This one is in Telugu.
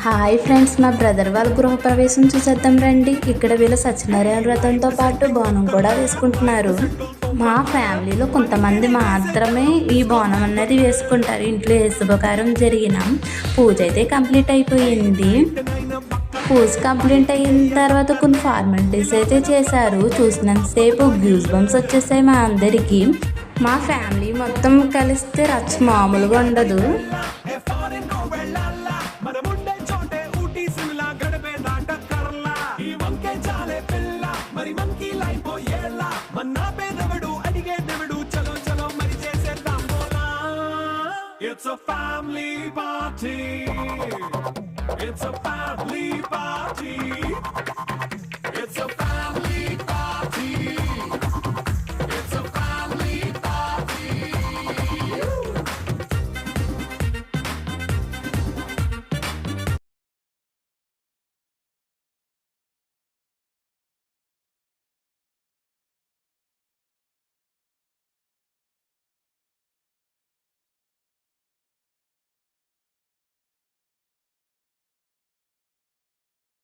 హాయ్ ఫ్రెండ్స్, మా బ్రదర్ వాళ్ళ గృహప్రవేశం చూసేద్దాం రండి. ఇక్కడ వీళ్ళ సత్యనారాయణ వ్రతంతో పాటు బోనం కూడా వేసుకుంటున్నారు. మా ఫ్యామిలీలో కొంతమంది మాత్రమే ఈ బోనం అనేది వేసుకుంటారు. ఇంట్లో ఏ శుభకార్యం జరిగిన పూజ అయితే కంప్లీట్ అయిపోయింది. పూజ కంప్లీట్ అయిన తర్వాత కొన్ని ఫార్మాలిటీస్ అయితే చేశారు. చూసినంతసేపు గ్యూస్ బంప్స్ వచ్చేసాయి మా అందరికీ. మా ఫ్యామిలీ మొత్తం కలిస్తే రచ్చ మామూలుగా ఉండదు. It's a family party. It's a family party.